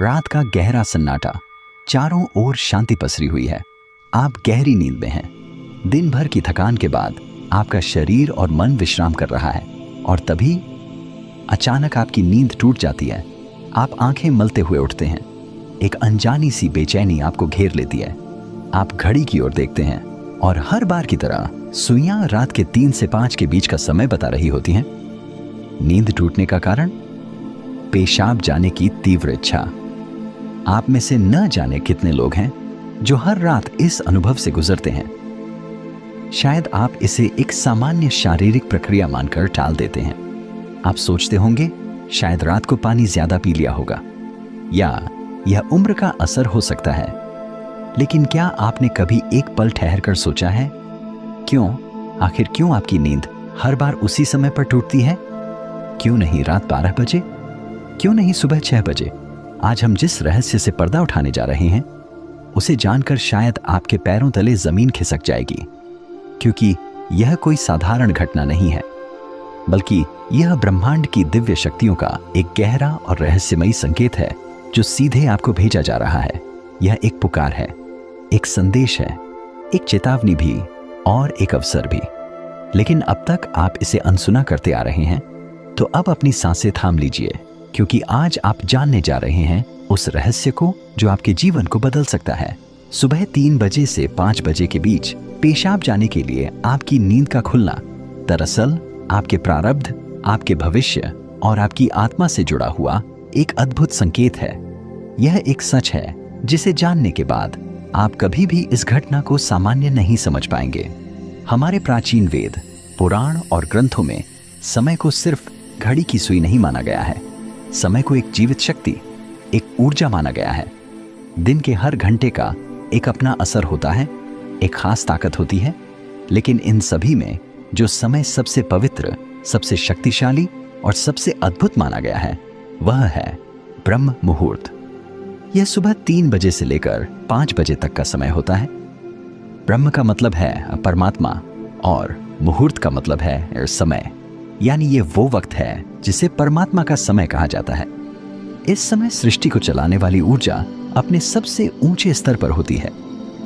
रात का गहरा सन्नाटा, चारों ओर शांति पसरी हुई है। आप गहरी नींद में हैं। दिन भर की थकान के बाद आपका शरीर और मन विश्राम कर रहा है और तभी अचानक आपकी नींद टूट जाती है। आप आंखें मलते हुए उठते हैं। एक अनजानी सी बेचैनी आपको घेर लेती है। आप घड़ी की ओर देखते हैं और हर बार की तरह सुइयां रात के 3 से 5 के बीच का समय बता रही होती हैं। नींद टूटने का कारण? पेशाब जाने की तीव्र इच्छा। आप में से न जाने कितने लोग हैं जो हर रात इस अनुभव से गुजरते हैं। शायद आप इसे एक सामान्य शारीरिक प्रक्रिया मानकर टाल देते हैं। आप सोचते होंगे शायद रात को पानी ज्यादा पी लिया होगा या यह उम्र का असर हो सकता है। लेकिन क्या आपने कभी एक पल ठहर कर सोचा है आखिर क्यों आपकी नींद हर बार उसी समय पर टूटती है? क्यों नहीं रात 12 बजे? क्यों नहीं सुबह 6 बजे? आज हम जिस रहस्य से पर्दा उठाने जा रहे हैं उसे जानकर शायद आपके पैरों तले जमीन खिसक जाएगी, क्योंकि यह कोई साधारण घटना नहीं है, बल्कि यह ब्रह्मांड की दिव्य शक्तियों का एक गहरा और रहस्यमयी संकेत है जो सीधे आपको भेजा जा रहा है। यह एक पुकार है, एक संदेश है, एक चेतावनी भी और एक अवसर भी। लेकिन अब तक आप इसे अनसुना करते आ रहे हैं, तो अब अपनी सांसें थाम लीजिए, क्योंकि आज आप जानने जा रहे हैं उस रहस्य को जो आपके जीवन को बदल सकता है। सुबह 3 बजे से 5 बजे के बीच पेशाब जाने के लिए आपकी नींद का खुलना दरअसल आपके प्रारब्ध, आपके भविष्य और आपकी आत्मा से जुड़ा हुआ एक अद्भुत संकेत है। यह एक सच है जिसे जानने के बाद आप कभी भी इस घटना को सामान्य नहीं समझ पाएंगे। हमारे प्राचीन वेद, पुराण और ग्रंथों में समय को सिर्फ घड़ी की सुई नहीं माना गया है। समय को एक जीवित शक्ति, एक ऊर्जा माना गया है। दिन के हर घंटे का एक अपना असर होता है, एक खास ताकत होती है। लेकिन इन सभी में जो समय सबसे पवित्र, सबसे शक्तिशाली और सबसे अद्भुत माना गया है वह है ब्रह्म मुहूर्त। यह सुबह 3 बजे से लेकर 5 बजे तक का समय होता है। ब्रह्म का मतलब है परमात्मा और मुहूर्त का मतलब है समय, यानी ये वो वक्त है जिसे परमात्मा का समय कहा जाता है। इस समय सृष्टि को चलाने वाली ऊर्जा अपने सबसे ऊंचे स्तर पर होती है।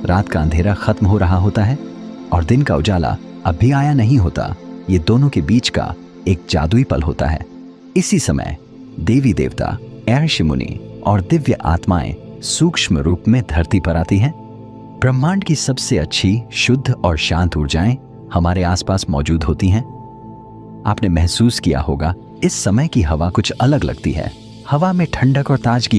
रात का अंधेरा खत्म हो रहा होता है और दिन का उजाला अब भी आया नहीं होता। ये दोनों के बीच का एक जादुई पल होता है। इसी समय देवी देवता, ऋषि मुनि और दिव्य आत्माएं सूक्ष्म रूप में धरती पर आती हैं। ब्रह्मांड की सबसे अच्छी, शुद्ध और शांत ऊर्जाएं हमारे आसपास मौजूद होती हैं। आपने महसूस किया होगा इस समय की हवा कुछ अलग लगती है। हवा में ठंडक और ताजगी